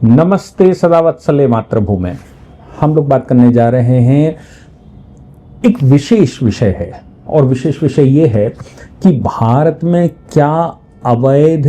नमस्ते सदावत्सले मातृभूमि। हम लोग बात करने जा रहे हैं, एक विशेष विषय है और विशेष विषय ये है कि भारत में क्या अवैध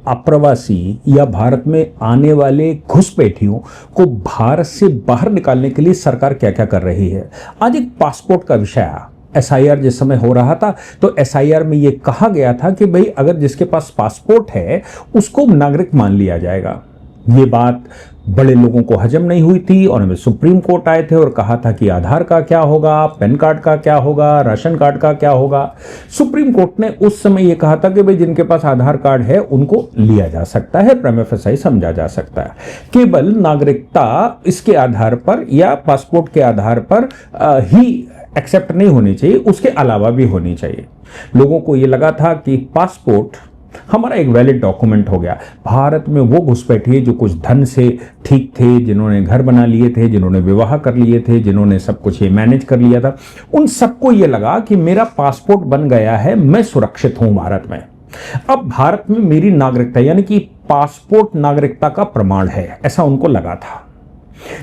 अप्रवासी या भारत में आने वाले घुसपैठियों को भारत से बाहर निकालने के लिए सरकार क्या क्या कर रही है। आज एक पासपोर्ट का विषय आया। एसआईआर जिस समय हो रहा था तो एसआईआर में यह कहा गया था कि भाई अगर जिसके पास पासपोर्ट है उसको नागरिक मान लिया जाएगा। ये बात बड़े लोगों को हजम नहीं हुई थी और हमें सुप्रीम कोर्ट आए थे और कहा था कि आधार का क्या होगा, पैन कार्ड का क्या होगा, राशन कार्ड का क्या होगा। सुप्रीम कोर्ट ने उस समय यह कहा था कि भाई जिनके पास आधार कार्ड है उनको लिया जा सकता है, प्रीमा फेसाई समझा जा सकता है। केवल नागरिकता इसके आधार पर या पासपोर्ट के आधार पर ही एक्सेप्ट नहीं होनी चाहिए, उसके अलावा भी होनी चाहिए। लोगों को यह लगा था कि पासपोर्ट हमारा एक वैलिड डॉक्यूमेंट हो गया। भारत में वो घुसपैठिए जो कुछ धन से ठीक थे, जिन्होंने घर बना लिए थे, जिन्होंने विवाह कर लिए थे, जिन्होंने सब कुछ ये मैनेज कर लिया था, उन सबको ये लगा कि मेरा पासपोर्ट बन गया है, मैं सुरक्षित हूं भारत में। अब भारत में मेरी नागरिकता यानी कि पासपोर्ट नागरिकता का प्रमाण है, ऐसा उनको लगा था।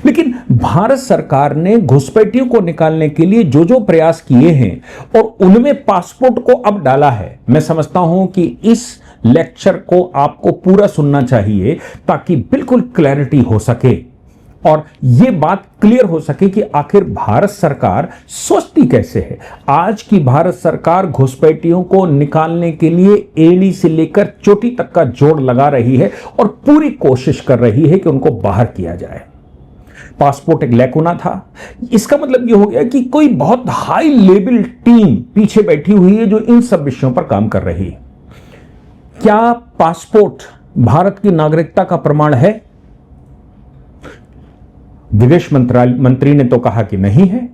लेकिन भारत सरकार ने घुसपैठियों को निकालने के लिए जो जो प्रयास किए हैं और उनमें पासपोर्ट को अब डाला है। मैं समझता हूं कि इस लेक्चर को आपको पूरा सुनना चाहिए ताकि बिल्कुल क्लैरिटी हो सके और यह बात क्लियर हो सके कि आखिर भारत सरकार सोचती कैसे है। आज की भारत सरकार घुसपैठियों को निकालने के लिए एड़ी से लेकर चोटी तक का जोड़ लगा रही है और पूरी कोशिश कर रही है कि उनको बाहर किया जाए। पासपोर्ट एक लैकुना था। इसका मतलब यह हो गया कि कोई बहुत हाई लेवल टीम पीछे बैठी हुई है जो इन सब विषयों पर काम कर रही है। क्या पासपोर्ट भारत की नागरिकता का प्रमाण है? विदेश मंत्री ने तो कहा कि नहीं है।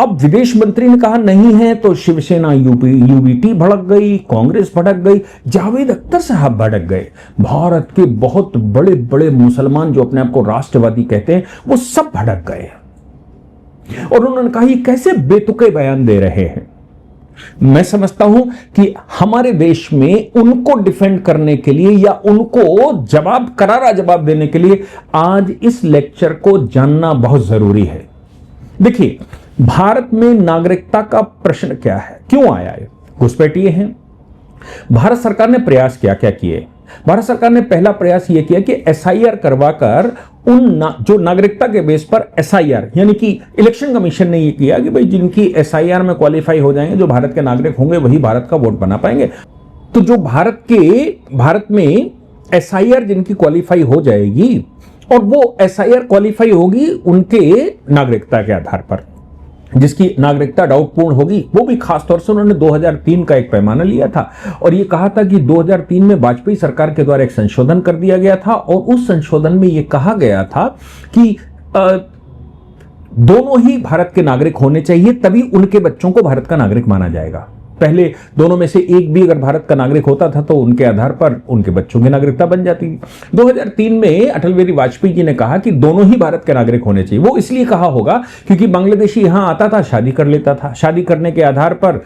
अब विदेश मंत्री ने कहा नहीं है तो शिवसेना यूबीटी भड़क गई, कांग्रेस भड़क गई, जावेद अख्तर साहब भड़क गए। भारत के बहुत बड़े बड़े मुसलमान जो अपने आप को राष्ट्रवादी कहते हैं वो सब भड़क गए और उन्होंने कहा ये कैसे बेतुके बयान दे रहे हैं। मैं समझता हूं कि हमारे देश में उनको डिफेंड करने के लिए या उनको करारा जवाब देने के लिए आज इस लेक्चर को जानना बहुत जरूरी है। देखिए, भारत में नागरिकता का प्रश्न क्या है, क्यों आया है? घुसपैठिए हैं। भारत सरकार ने प्रयास क्या क्या किए? भारत सरकार ने पहला प्रयास यह किया कि एसआईआर करवाकर जो नागरिकता के बेस पर एसआईआर यानी कि इलेक्शन कमीशन ने यह किया कि भाई जिनकी एसआईआर में क्वालिफाई हो जाएंगे, जो भारत के नागरिक होंगे वही भारत का वोट बना पाएंगे। तो जो भारत में एसआईआर जिनकी क्वालिफाई हो जाएगी और वो एसआईआर क्वालिफाई होगी उनके नागरिकता के आधार पर, जिसकी नागरिकता डाउटपूर्ण होगी, वो भी खासतौर से उन्होंने 2003 का एक पैमाना लिया था और ये कहा था कि 2003 में वाजपेयी सरकार के द्वारा एक संशोधन कर दिया गया था और उस संशोधन में ये कहा गया था कि दोनों ही भारत के नागरिक होने चाहिए, तभी उनके बच्चों को भारत का नागरिक माना जाएगा। पहले दोनों में से एक भी अगर भारत का नागरिक होता था तो उनके आधार पर उनके बच्चों की नागरिकता बन जाती थी। 2003 में अटल बिहारी वाजपेयी जी ने कहा कि दोनों ही भारत के नागरिक होने चाहिए। वो इसलिए कहा होगा क्योंकि बांग्लादेशी यहां आता था, शादी कर लेता था, शादी करने के आधार पर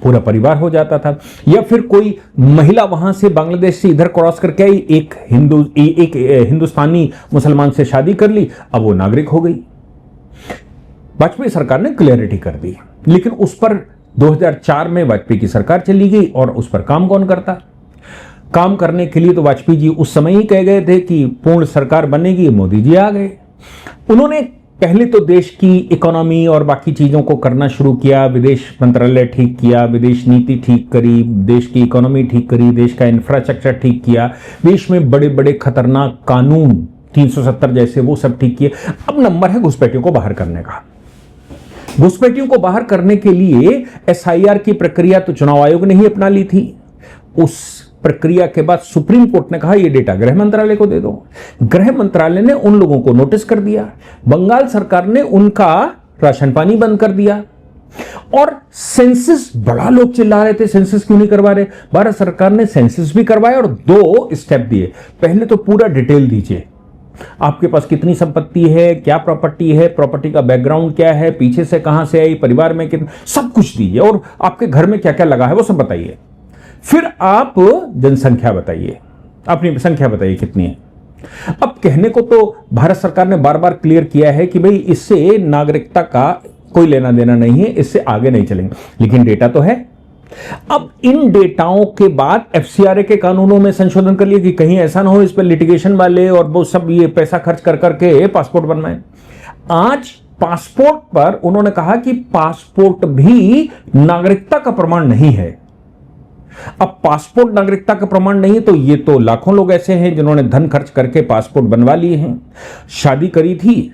पूरा परिवार हो जाता था, या फिर कोई महिला वहां से बांग्लादेश से इधर क्रॉस करके आई, एक हिंदुस्तानी मुसलमान से शादी कर ली, अब वो नागरिक हो गई। वाजपेयी सरकार ने क्लियरिटी कर दी, लेकिन उस पर 2004 में वाजपेयी की सरकार चली गई और उस पर काम कौन करता? काम करने के लिए तो वाजपेयी जी उस समय ही कह गए थे कि पूर्ण सरकार बनेगी, मोदी जी आ गए। उन्होंने पहले तो देश की इकोनॉमी और बाकी चीजों को करना शुरू किया, विदेश मंत्रालय ठीक किया, विदेश नीति ठीक करी, देश की इकोनॉमी ठीक करी, देश का इंफ्रास्ट्रक्चर ठीक किया, देश में बड़े बड़े खतरनाक कानून 370 जैसे वो सब ठीक किए। अब नंबर है घुसपैठियों को बाहर करने का। घुसपैठियों को बाहर करने के लिए एसआईआर की प्रक्रिया तो चुनाव आयोग ने ही अपना ली थी। उस प्रक्रिया के बाद सुप्रीम कोर्ट ने कहा यह डेटा गृह मंत्रालय को दे दो। गृह मंत्रालय ने उन लोगों को नोटिस कर दिया। बंगाल सरकार ने उनका राशन पानी बंद कर दिया और सेंसस, बड़ा लोग चिल्ला रहे थे सेंसस क्यों नहीं करवा रहे। भारत सरकार ने सेंसस भी करवाया और 2 स्टेप दिए। पहले तो पूरा डिटेल दीजिए, आपके पास कितनी संपत्ति है, क्या प्रॉपर्टी है, प्रॉपर्टी का बैकग्राउंड क्या है, पीछे से कहां से आई, परिवार में कितना, सब कुछ दीजिए और आपके घर में क्या क्या लगा है वो सब बताइए। फिर आप जनसंख्या बताइए, अपनी संख्या बताइए कितनी है। अब कहने को तो भारत सरकार ने बार बार क्लियर किया है कि भाई इससे नागरिकता का कोई लेना देना नहीं है, इससे आगे नहीं चलेंगे, लेकिन डेटा तो है। अब इन डेटाओं के बाद एफसीआरए के कानूनों में संशोधन कर लिया कि कहीं ऐसा ना हो इस पर लिटिगेशन वाले और वो सब ये पैसा खर्च कर करके पासपोर्ट बनवाए। आज पासपोर्ट पर उन्होंने कहा कि पासपोर्ट भी नागरिकता का प्रमाण नहीं है। अब पासपोर्ट नागरिकता का प्रमाण नहीं तो ये तो लाखों लोग ऐसे हैं जिन्होंने धन खर्च करके पासपोर्ट बनवा लिए हैं, शादी करी थी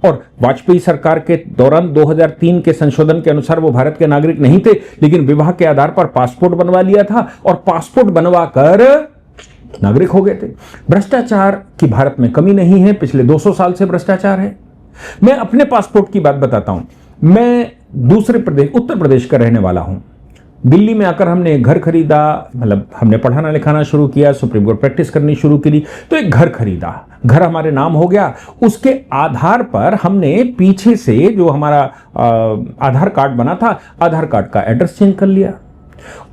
और वाजपेयी सरकार के दौरान 2003 के संशोधन के अनुसार वो भारत के नागरिक नहीं थे, लेकिन विवाह के आधार पर पासपोर्ट बनवा लिया था और पासपोर्ट बनवाकर नागरिक हो गए थे। भ्रष्टाचार की भारत में कमी नहीं है, पिछले 200 साल से भ्रष्टाचार है। मैं अपने पासपोर्ट की बात बताता हूं। मैं दूसरे प्रदेश उत्तर प्रदेश का रहने वाला हूं। दिल्ली में आकर हमने एक घर खरीदा, मतलब हमने पढ़ाना लिखाना शुरू किया, सुप्रीम कोर्ट प्रैक्टिस करनी शुरू की, तो एक घर खरीदा, घर हमारे नाम हो गया। उसके आधार पर हमने पीछे से जो हमारा आधार कार्ड बना था, आधार कार्ड का एड्रेस चेंज कर लिया।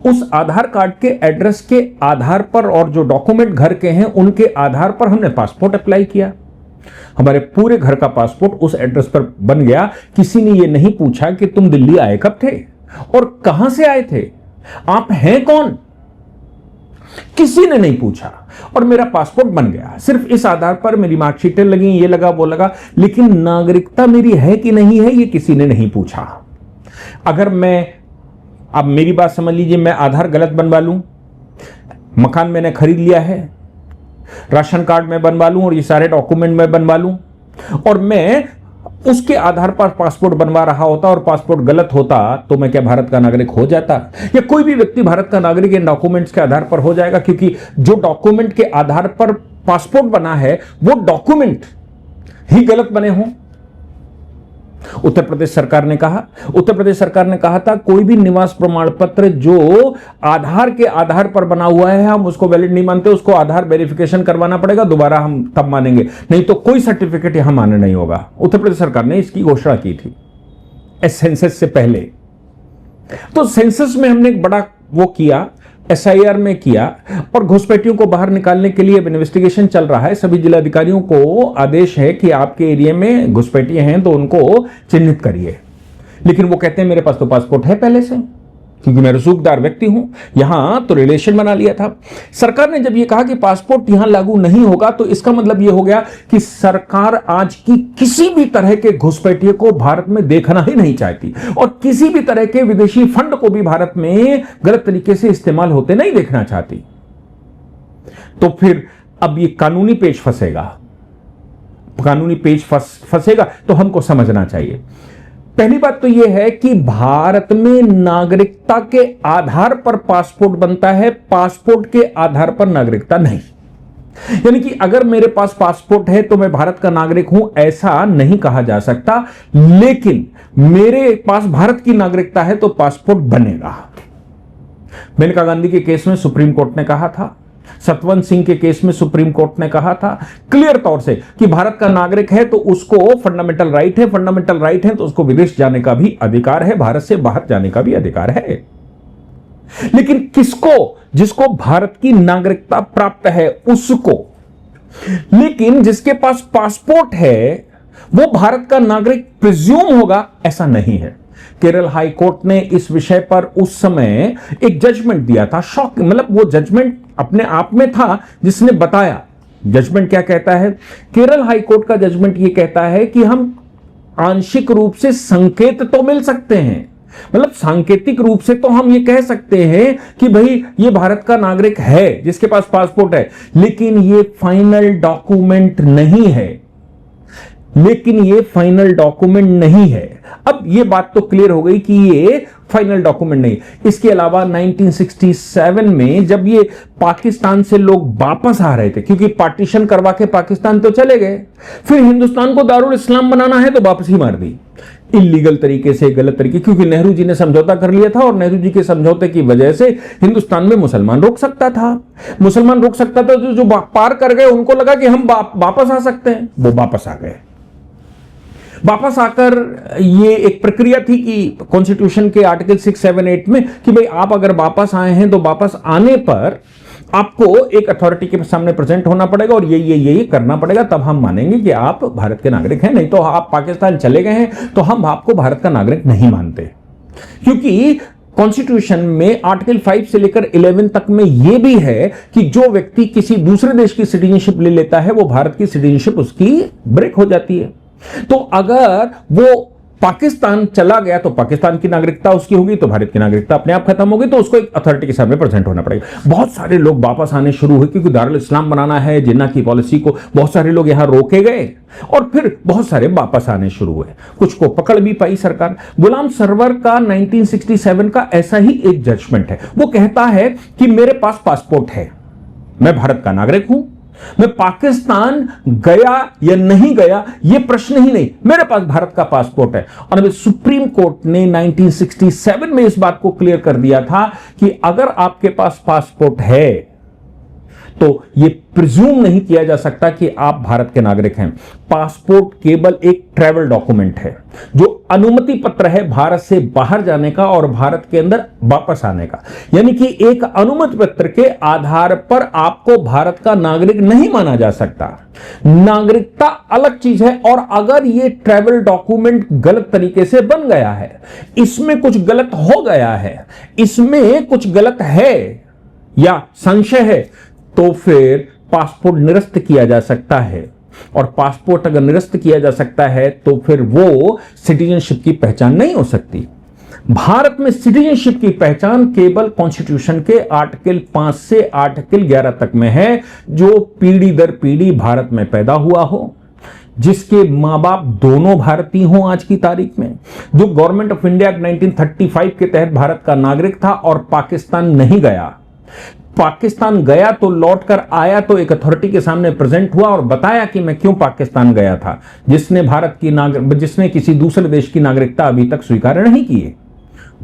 उस आधार कार्ड के एड्रेस के आधार पर और जो डॉक्यूमेंट घर के हैं उनके आधार पर हमने पासपोर्ट अप्लाई किया। हमारे पूरे घर का पासपोर्ट उस एड्रेस पर बन गया। किसी ने यह नहीं पूछा कि तुम दिल्ली आए कब थे और कहां से आए थे, आप हैं कौन, किसी ने नहीं पूछा और मेरा पासपोर्ट बन गया। सिर्फ इस आधार पर मेरी मार्कशीटें लगी, ये लगा वो लगा, लेकिन नागरिकता मेरी है कि नहीं है ये किसी ने नहीं पूछा। अगर मैं, अब मेरी बात समझ लीजिए, मैं आधार गलत बनवा लूं, मकान मैंने खरीद लिया है, राशन कार्ड में बनवा लूं और ये सारे डॉक्यूमेंट में बनवा लूं और मैं उसके आधार पर पासपोर्ट बनवा रहा होता और पासपोर्ट गलत होता, तो मैं क्या भारत का नागरिक हो जाता? या कोई भी व्यक्ति भारत का नागरिक इन डॉक्यूमेंट्स के आधार पर हो जाएगा? क्योंकि जो डॉक्यूमेंट के आधार पर पासपोर्ट बना है वो डॉक्यूमेंट ही गलत बने हों। उत्तर प्रदेश सरकार ने कहा था कोई भी निवास प्रमाण पत्र जो आधार के आधार पर बना हुआ है हम उसको वैलिड नहीं मानते, उसको आधार वेरिफिकेशन करवाना पड़ेगा, दोबारा हम तब मानेंगे, नहीं तो कोई सर्टिफिकेट यहां मान्य नहीं होगा। उत्तर प्रदेश सरकार ने इसकी घोषणा की थी सेंसस से पहले। तो सेंसस में हमने एक बड़ा वो किया, एसआईआर में किया और घुसपैठियों को बाहर निकालने के लिए इन्वेस्टिगेशन चल रहा है। सभी जिलाधिकारियों को आदेश है कि आपके एरिया में घुसपैठिए हैं तो उनको चिन्हित करिए, लेकिन वो कहते हैं मेरे पास तो पासपोर्ट है पहले से, क्योंकि मैं रसूखदार व्यक्ति हूं, यहां तो रिलेशन बना लिया था। सरकार ने जब ये कहा कि पासपोर्ट यहां लागू नहीं होगा तो इसका मतलब ये हो गया कि सरकार आज की किसी भी तरह के घुसपैठिए को भारत में देखना ही नहीं चाहती और किसी भी तरह के विदेशी फंड को भी भारत में गलत तरीके से इस्तेमाल होते नहीं देखना चाहती। तो फिर अब ये कानूनी पेच फंसेगा तो हमको समझना चाहिए। पहली बात तो यह है कि भारत में नागरिकता के आधार पर पासपोर्ट बनता है, पासपोर्ट के आधार पर नागरिकता नहीं। यानी कि अगर मेरे पास पासपोर्ट है तो मैं भारत का नागरिक हूं, ऐसा नहीं कहा जा सकता, लेकिन मेरे पास भारत की नागरिकता है तो पासपोर्ट बनेगा। मेनका गांधी के केस में सुप्रीम कोर्ट ने कहा था, सतवंत सिंह के केस में सुप्रीम कोर्ट ने कहा था क्लियर तौर से कि भारत का नागरिक है तो उसको फंडामेंटल राइट है तो उसको विदेश जाने का भी अधिकार है, भारत से बाहर जाने का भी अधिकार है। लेकिन किसको? जिसको भारत की नागरिकता प्राप्त है उसको। लेकिन जिसके पास पासपोर्ट है वो भारत का नागरिक प्रिज्यूम होगा, ऐसा नहीं है। केरल हाई कोर्ट ने इस विषय पर उस समय एक जजमेंट दिया था। शॉक, मतलब वो जजमेंट अपने आप में था जिसने बताया जजमेंट क्या कहता है। केरल हाई कोर्ट का जजमेंट ये कहता है कि हम आंशिक रूप से संकेत तो मिल सकते हैं, मतलब सांकेतिक रूप से तो हम ये कह सकते हैं कि भाई ये भारत का नागरिक है जिसके पास पासपोर्ट है, लेकिन ये फाइनल डॉक्यूमेंट नहीं है। अब ये बात तो क्लियर हो गई कि ये फाइनल डॉक्यूमेंट नहीं। इसके अलावा 1967 में जब ये पाकिस्तान से लोग वापस आ रहे थे, क्योंकि पार्टीशन करवा के पाकिस्तान तो चले गए, फिर हिंदुस्तान को दारुल इस्लाम बनाना है तो वापस ही मार दी इल्लीगल तरीके से, गलत तरीके, क्योंकि नेहरू जी ने समझौता कर लिया था और नेहरू जी के समझौते की वजह से हिंदुस्तान में मुसलमान रोक सकता था तो जो पार कर गए उनको लगा कि हम वापस आ सकते हैं, वो वापस आ गए। वापस आकर ये एक प्रक्रिया थी कि कॉन्स्टिट्यूशन के आर्टिकल 6, 7, 8 में कि भाई आप अगर वापस आए हैं तो वापस आने पर आपको एक अथॉरिटी के सामने प्रेजेंट होना पड़ेगा और ये करना पड़ेगा, तब हम मानेंगे कि आप भारत के नागरिक हैं। नहीं तो आप पाकिस्तान चले गए हैं तो हम आपको भारत का नागरिक नहीं मानते, क्योंकि कॉन्स्टिट्यूशन में आर्टिकल 5 से लेकर 11 तक में यह भी है कि जो व्यक्ति किसी दूसरे देश की सिटीजनशिप ले लेता है वो भारत की सिटीजनशिप उसकी ब्रेक हो जाती है। तो अगर वो पाकिस्तान चला गया तो पाकिस्तान की नागरिकता उसकी होगी, तो भारत की नागरिकता अपने आप खत्म होगी, तो उसको एक अथॉरिटी के सामने प्रेजेंट होना पड़ेगा। बहुत सारे लोग वापस आने शुरू हुए क्योंकि दारुल इस्लाम बनाना है, जिन्ना की पॉलिसी को बहुत सारे लोग यहां रोके गए और फिर बहुत सारे वापस आने शुरू हुए। कुछ को पकड़ भी पाई सरकार। गुलाम सरवर का 1967 का ऐसा ही एक जजमेंट है। वो कहता है कि मेरे पास पासपोर्ट है, मैं भारत का नागरिक हूं, मैं पाकिस्तान गया या नहीं गया यह प्रश्न ही नहीं, मेरे पास भारत का पासपोर्ट है। और अभी सुप्रीम कोर्ट ने 1967 में इस बात को क्लियर कर दिया था कि अगर आपके पास पासपोर्ट है तो यह प्रिज्यूम नहीं किया जा सकता कि आप भारत के नागरिक हैं। पासपोर्ट केवल एक ट्रैवल डॉक्यूमेंट है, जो अनुमति पत्र है भारत से बाहर जाने का और भारत के अंदर वापस आने का। यानी कि एक अनुमति पत्र के आधार पर आपको भारत का नागरिक नहीं माना जा सकता। नागरिकता अलग चीज है। और अगर यह ट्रैवल डॉक्यूमेंट गलत तरीके से बन गया है, इसमें कुछ गलत हो गया है, इसमें कुछ गलत है या संशय है, तो फिर पासपोर्ट निरस्त किया जा सकता है। और पासपोर्ट अगर निरस्त किया जा सकता है तो फिर वो सिटीजनशिप की पहचान नहीं हो सकती। भारत में सिटीजनशिप की पहचान केवल कॉन्स्टिट्यूशन के आर्टिकल 5 से आर्टिकल 11 तक में है, जो पीढ़ी दर पीढ़ी भारत में पैदा हुआ हो, जिसके मां बाप दोनों भारतीय हों आज की तारीख में, जो गवर्नमेंट ऑफ इंडिया 1935 के तहत भारत का नागरिक था और पाकिस्तान नहीं गया। पाकिस्तान गया तो लौटकर आया तो एक अथॉरिटी के सामने प्रेजेंट हुआ और बताया कि मैं क्यों पाकिस्तान गया था। जिसने किसी दूसरे देश की नागरिकता अभी तक स्वीकार नहीं की है,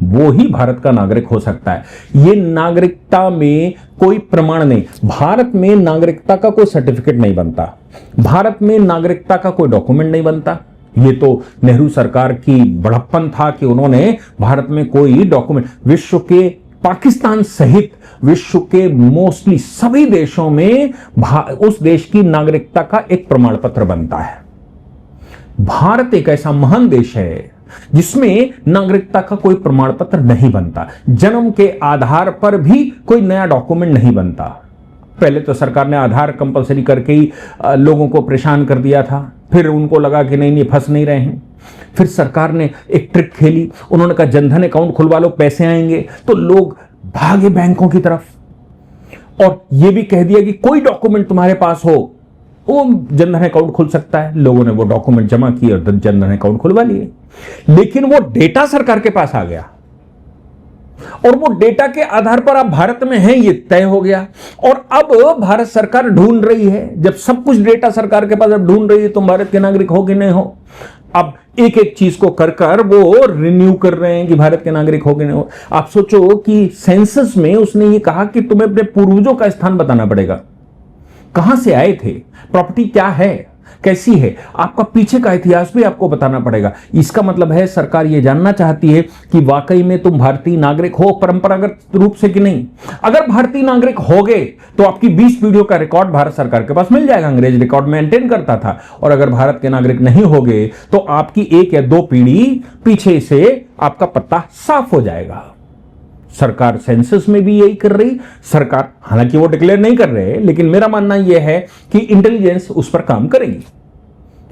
वो ही भारत का नागरिक हो सकता है। ये नागरिकता में कोई प्रमाण नहीं। भारत में नागरिकता का कोई सर्टिफिकेट नहीं बनता, भारत में नागरिकता का कोई डॉक्यूमेंट नहीं बनता। ये तो नेहरू सरकार की बड़प्पन था कि उन्होंने भारत में कोई डॉक्यूमेंट, विश्व के पाकिस्तान सहित विश्व के मोस्टली सभी देशों में उस देश की नागरिकता का एक प्रमाण पत्र बनता है। भारत एक ऐसा महान देश है जिसमें नागरिकता का कोई प्रमाण पत्र नहीं बनता। जन्म के आधार पर भी कोई नया डॉक्यूमेंट नहीं बनता। पहले तो सरकार ने आधार कंपलसरी करके ही लोगों को परेशान कर दिया था, फिर उनको लगा कि नहीं फंस नहीं रहे हैं। फिर सरकार ने एक ट्रिक खेली, उन्होंने कहा जनधन अकाउंट खुलवा लो, पैसे आएंगे, तो लोग भागे बैंकों की तरफ और यह भी कह दिया कि कोई डॉक्यूमेंट तुम्हारे पास हो वो जनधन अकाउंट खुल सकता है। लोगों ने वो डॉक्यूमेंट जमा किए और जनधन अकाउंट खुलवा लिए। लेकिन वो डेटा सरकार के पास आ गया और वो डेटा के आधार पर आप भारत में हैं ये तय हो गया। और अब भारत सरकार ढूंढ रही है, जब सब कुछ डेटा सरकार के पास अब ढूंढ रही है, तुम भारत के नागरिक हो कि नहीं हो। अब एक एक चीज को कर कर वो रिन्यू कर रहे हैं कि भारत के नागरिक हो कि नहीं हो। आप सोचो कि सेंसस में उसने ये कहा कि तुम्हें अपने पूर्वजों का स्थान बताना पड़ेगा, कहां से आए थे, प्रॉपर्टी क्या है, कैसी है, आपका पीछे का इतिहास भी आपको बताना पड़ेगा। इसका मतलब है सरकार यह जानना चाहती है कि वाकई में तुम भारतीय नागरिक हो परंपरागत रूप से कि नहीं। अगर भारतीय नागरिक होगे तो आपकी 20 पीढ़ियों का रिकॉर्ड भारत सरकार के पास मिल जाएगा। अंग्रेज रिकॉर्ड मेंटेन करता था। और अगर भारत के नागरिक नहीं होगे तो आपकी 1 या 2 पीढ़ी पीछे से आपका पत्ता साफ हो जाएगा। सरकार सेंसस में भी यही कर रही सरकार, हालांकि वो डिक्लेयर नहीं कर रहे, लेकिन मेरा मानना यह है कि इंटेलिजेंस उस पर काम करेगी।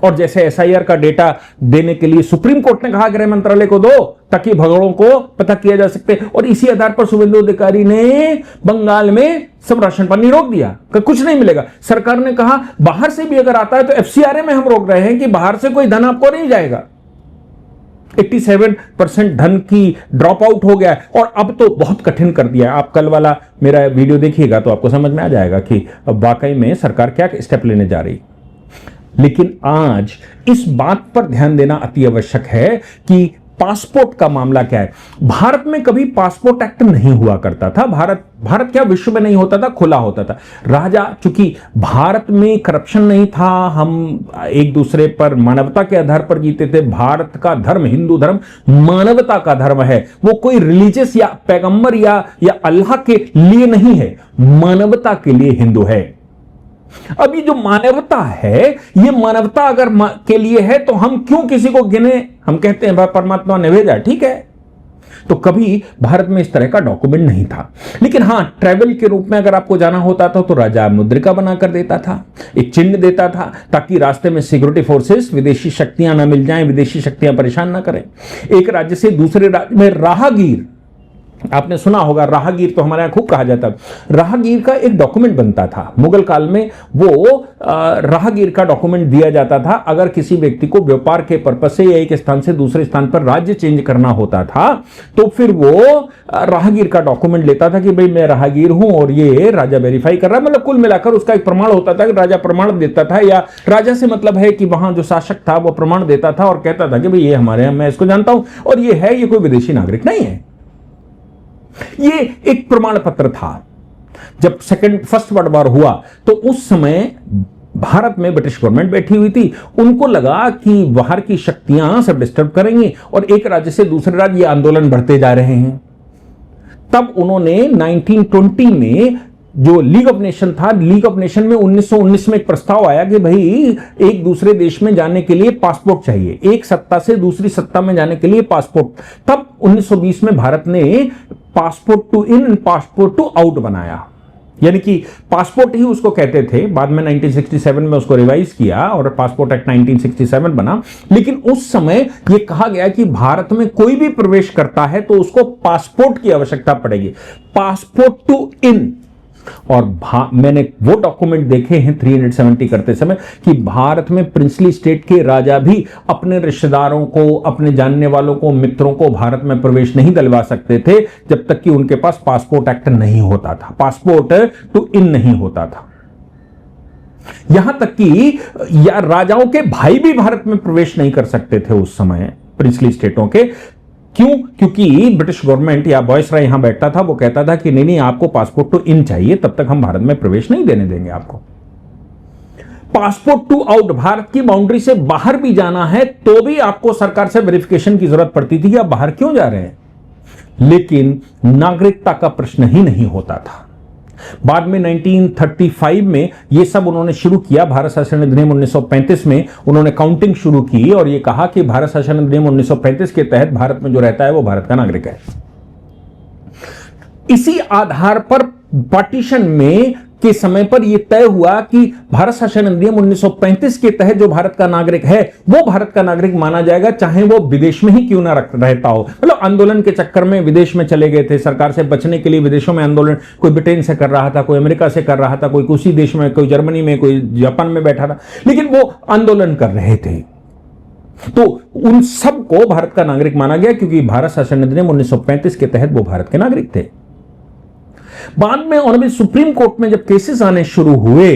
और जैसे एसआईआर का डेटा देने के लिए सुप्रीम कोर्ट ने कहा गृह मंत्रालय को दो ताकि भगड़ों को पता किया जा सकते, और इसी आधार पर शुभेंदु अधिकारी ने बंगाल में सब राशन पानी रोक दिया कि कुछ नहीं मिलेगा। सरकार ने कहा बाहर से भी अगर आता है तो एफसीआरए में हम रोक रहे हैं कि बाहर से कोई धन आपको नहीं जाएगा। 87% धन की ड्रॉप आउट हो गया है और अब तो बहुत कठिन कर दिया है। आप कल वाला मेरा वीडियो देखिएगा तो आपको समझ में आ जाएगा कि वाकई में सरकार क्या स्टेप लेने जा रही। लेकिन आज इस बात पर ध्यान देना अति आवश्यक है कि पासपोर्ट का मामला क्या है, भारत में कभी पासपोर्ट एक्ट नहीं हुआ करता था। भारत क्या विश्व में नहीं होता था, खुला होता था। राजा, चूंकि भारत में करप्शन नहीं था, हम एक दूसरे पर मानवता के आधार पर जीते थे। भारत का धर्म, हिंदू धर्म मानवता का धर्म है, वो कोई रिलीजियस या पैगंबर या अल्लाह के लिए नहीं है, मानवता के लिए हिंदू है। अब ये जो मानवता है, ये मानवता अगर के लिए है तो हम क्यों किसी को गिने, हम कहते हैं भाई परमात्मा ने भेजा, ठीक है। तो कभी भारत में इस तरह का डॉक्यूमेंट नहीं था। लेकिन हां, ट्रैवल के रूप में अगर आपको जाना होता था तो राजा मुद्रिका बनाकर देता था, एक चिन्ह देता था, ताकि रास्ते में सिक्योरिटी फोर्सेस, विदेशी शक्तियां ना मिल जाएं, विदेशी शक्तियां परेशान ना करें। एक राज्य से दूसरे राज्य में राहगीर, आपने सुना होगा, राहगीर तो हमारे यहां खूब कहा जाता। राहगीर का एक डॉक्यूमेंट बनता था मुगल काल में, वो राहगीर का डॉक्यूमेंट दिया जाता था। अगर किसी व्यक्ति को व्यापार के पर्पज से या एक स्थान से दूसरे स्थान पर राज्य चेंज करना होता था तो फिर वो राहगीर का डॉक्यूमेंट लेता था कि भाई मैं राहगीर हूं और ये राजा वेरीफाई कर रहा है। मतलब कुल मिलाकर उसका एक प्रमाण होता था कि राजा प्रमाण देता था, या राजा से मतलब है कि वहां जो शासक था वो प्रमाण देता था और कहता था कि भाई ये हमारे यहां, मैं इसको जानता हूं और ये है, ये कोई विदेशी नागरिक नहीं है। ये एक प्रमाण पत्र था। जब फर्स्ट वर्ल्ड वॉर हुआ तो उस समय भारत में ब्रिटिश गवर्नमेंट बैठी हुई थी, उनको लगा कि बाहर की शक्तियां सब डिस्टर्ब करेंगी और एक राज्य से दूसरे राज्य ये आंदोलन बढ़ते जा रहे हैं। तब उन्होंने 1920 में जो लीग ऑफ नेशन था, लीग ऑफ नेशन में 1919 में एक प्रस्ताव आया कि भाई एक दूसरे देश में जाने के लिए पासपोर्ट चाहिए, एक सत्ता से दूसरी सत्ता में जाने के लिए पासपोर्ट। तब 1920 में भारत ने passport to in, passport to out बनाया, यानी कि पासपोर्ट ही उसको कहते थे। बाद में 1967 में उसको रिवाइज किया और पासपोर्ट एक्ट 1967 बना। लेकिन उस समय यह कहा गया कि भारत में कोई भी प्रवेश करता है तो उसको पासपोर्ट की आवश्यकता पड़ेगी, पासपोर्ट टू इन। और मैंने वो डॉक्यूमेंट देखे हैं 370 करते समय कि भारत में प्रिंसली स्टेट के राजा भी अपने रिश्तेदारों को, अपने जानने वालों को, मित्रों को भारत में प्रवेश नहीं दिलवा सकते थे जब तक कि उनके पास पासपोर्ट एक्ट नहीं होता था, पासपोर्ट टू इन नहीं होता था। यहां तक कि या राजाओं के भाई भी भारत में प्रवेश नहीं कर सकते थे उस समय, प्रिंसली स्टेटों के। क्यों? क्योंकि ब्रिटिश गवर्नमेंट या वायसराय यहां बैठता था, वो कहता था कि नहीं आपको पासपोर्ट टू इन चाहिए, तब तक हम भारत में प्रवेश नहीं देने देंगे आपको। पासपोर्ट टू आउट, भारत की बाउंड्री से बाहर भी जाना है तो भी आपको सरकार से वेरिफिकेशन की जरूरत पड़ती थी कि आप बाहर क्यों जा रहे हैं। लेकिन नागरिकता का प्रश्न ही नहीं होता था। बाद में 1935 में यह सब उन्होंने शुरू किया। भारत शासन अधिनियम 1935 में उन्होंने काउंटिंग शुरू की और यह कहा कि भारत शासन अधिनियम 1935 के तहत भारत में जो रहता है वो भारत का नागरिक है। इसी आधार पर पार्टीशन में के समय पर यह तय हुआ कि भारत शासन अधिनियम 1935 के तहत जो भारत का नागरिक है वो भारत का नागरिक माना जाएगा, चाहे वो विदेश में ही क्यों ना रहता हो। मतलब आंदोलन के चक्कर में विदेश में चले गए थे, सरकार से बचने के लिए विदेशों में आंदोलन, कोई ब्रिटेन से कर रहा था, कोई अमेरिका से कर रहा था, कोई उसी देश में, कोई जर्मनी में, कोई जापान में बैठा था, लेकिन वो आंदोलन कर रहे थे। तो उन सबको भारत का नागरिक माना गया क्योंकि भारत शासन अधिनियम 1935 के तहत वो भारत के नागरिक थे। बाद में ऑनरेबल सुप्रीम कोर्ट में जब केसेस आने शुरू हुए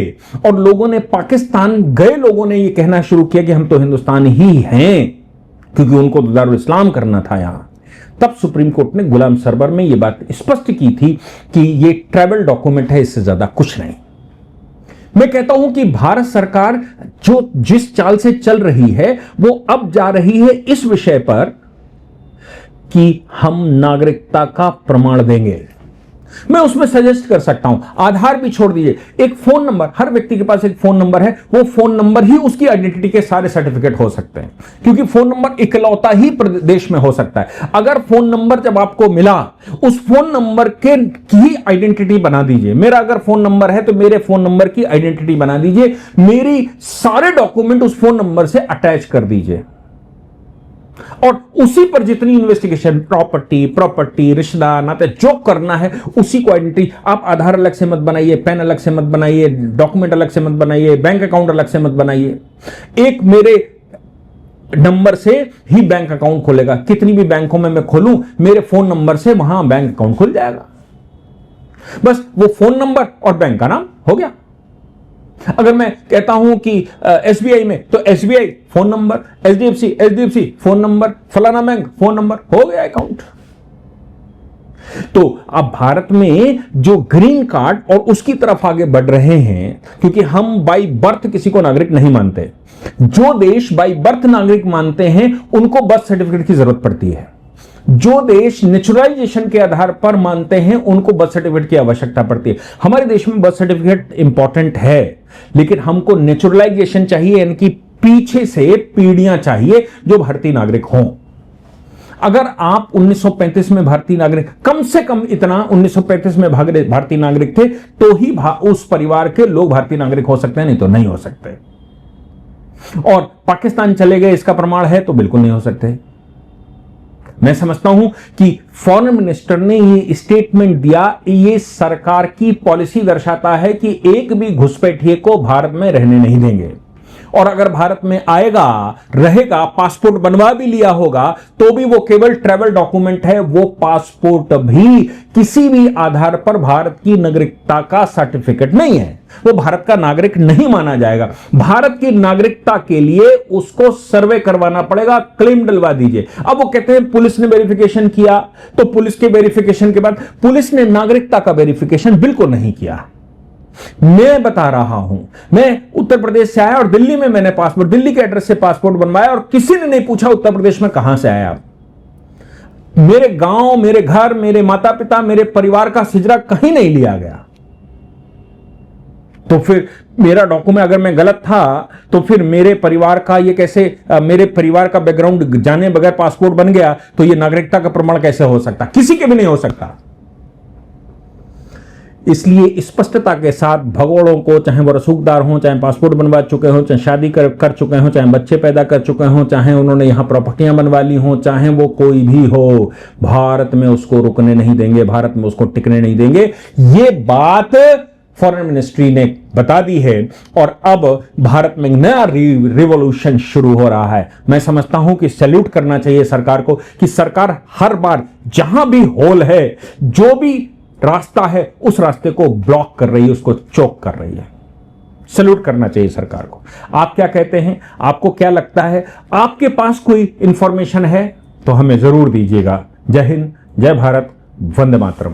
और लोगों ने, पाकिस्तान गए लोगों ने यह कहना शुरू किया कि हम तो हिंदुस्तानी ही हैं, क्योंकि उनको तो दारुल इस्लाम करना था यहां, तब सुप्रीम कोर्ट ने गुलाम सरवर में यह बात स्पष्ट की थी कि यह ट्रैवल डॉक्यूमेंट है, इससे ज्यादा कुछ नहीं। मैं कहता हूं कि भारत सरकार जो जिस चाल से चल रही है वो अब जा रही है इस विषय पर कि हम नागरिकता का प्रमाण देंगे। मैं उसमें सजेस्ट कर सकता हूं, आधार भी छोड़ दीजिए, एक फोन नंबर, हर व्यक्ति के पास एक फोन नंबर है, वो फोन नंबर ही उसकी आइडेंटिटी के सारे सर्टिफिकेट हो सकते हैं, क्योंकि फोन नंबर इकलौता ही देश में हो सकता है। अगर फोन नंबर जब आपको मिला, उस फोन नंबर के की आइडेंटिटी बना दीजिए। मेरा अगर फोन नंबर है तो मेरे फोन नंबर की आइडेंटिटी बना दीजिए, मेरी सारे डॉक्यूमेंट उस फोन नंबर से अटैच कर दीजिए और उसी पर जितनी इन्वेस्टिगेशन, प्रॉपर्टी, रिश्तेदार, नाते जो करना है उसी को आइडेंटिटी। आप आधार अलग से मत बनाइए, पैन अलग से मत बनाइए, डॉक्यूमेंट अलग से मत बनाइए, बैंक अकाउंट अलग से मत बनाइए। एक मेरे नंबर से ही बैंक अकाउंट खुलेगा। कितनी भी बैंकों में मैं खोलूं, मेरे फोन नंबर से वहां बैंक अकाउंट खुल जाएगा। बस वो फोन नंबर और बैंक का नाम हो गया। अगर मैं कहता हूं कि एसबीआई में, तो SBI phone number, HDFC phone number, फलाना बैंक फोन नंबर, हो गया अकाउंट। तो अब भारत में जो ग्रीन कार्ड और उसकी तरफ आगे बढ़ रहे हैं, क्योंकि हम बाई बर्थ किसी को नागरिक नहीं मानते। जो देश बाई बर्थ नागरिक मानते हैं उनको बर्थ सर्टिफिकेट की जरूरत पड़ती है। जो देश नेचुरलाइजेशन के आधार पर मानते हैं उनको बर्थ सर्टिफिकेट की आवश्यकता पड़ती है। हमारे देश में बर्थ सर्टिफिकेट इंपॉर्टेंट है, लेकिन हमको नेचुरलाइजेशन चाहिए, यानी कि पीछे से पीढ़ियां चाहिए जो भारतीय नागरिक हों। अगर आप 1935 में भारतीय नागरिक, कम से कम इतना 1935 में भारतीय नागरिक थे, तो ही उस परिवार के लोग भारतीय नागरिक हो सकते हैं, नहीं तो नहीं हो सकते। और पाकिस्तान चले गए इसका प्रमाण है तो बिल्कुल नहीं हो सकते। मैं समझता हूं कि फॉरेन मिनिस्टर ने ये स्टेटमेंट दिया, ये सरकार की पॉलिसी दर्शाता है कि एक भी घुसपैठिए को भारत में रहने नहीं देंगे, और अगर भारत में आएगा, रहेगा, पासपोर्ट बनवा भी लिया होगा, तो भी वो केवल ट्रैवल डॉक्यूमेंट है। वो पासपोर्ट भी किसी भी आधार पर भारत की नागरिकता का सर्टिफिकेट नहीं है, वो भारत का नागरिक नहीं माना जाएगा। भारत की नागरिकता के लिए उसको सर्वे करवाना पड़ेगा, क्लेम डलवा दीजिए। अब वो कहते हैं पुलिस ने वेरिफिकेशन किया, तो पुलिस के वेरिफिकेशन के बाद पुलिस ने नागरिकता का वेरिफिकेशन बिल्कुल नहीं किया। मैं बता रहा हूं, मैं उत्तर प्रदेश से आया और दिल्ली में मैंने पासपोर्ट, दिल्ली के एड्रेस से पासपोर्ट बनवाया, और किसी ने नहीं पूछा उत्तर प्रदेश में कहां से आया आप। मेरे गांव, मेरे घर, मेरे माता पिता, मेरे परिवार का सिजरा कहीं नहीं लिया गया। तो फिर मेरा डॉक्यूमेंट अगर मैं गलत था, तो फिर मेरे परिवार का ये कैसे, मेरे परिवार का बैकग्राउंड जाने बगैर पासपोर्ट बन गया, तो ये नागरिकता का प्रमाण कैसे हो सकता? किसी के भी नहीं हो सकता। इसलिए स्पष्टता के साथ भगोड़ों को, चाहे वो रसूखदार हों, चाहे पासपोर्ट बनवा चुके हों, चाहे शादी कर चुके हों, चाहे बच्चे पैदा कर चुके हों, चाहे उन्होंने यहां प्रॉपर्टियां बनवा ली हों, चाहे वो कोई भी हो, भारत में उसको रुकने नहीं देंगे, भारत में उसको टिकने नहीं देंगे। ये बात फॉरेन मिनिस्ट्री ने बता दी है, और अब भारत में नया रिवॉल्यूशन शुरू हो रहा है। मैं समझता हूं कि सैल्यूट करना चाहिए सरकार को, कि सरकार हर बार जहां भी होल है, जो भी रास्ता है, उस रास्ते को ब्लॉक कर रही है, उसको चोक कर रही है। सैल्यूट करना चाहिए सरकार को। आप क्या कहते हैं? आपको क्या लगता है? आपके पास कोई इंफॉर्मेशन है तो हमें जरूर दीजिएगा। जय हिंद, जय भारत, वंदे मातरम।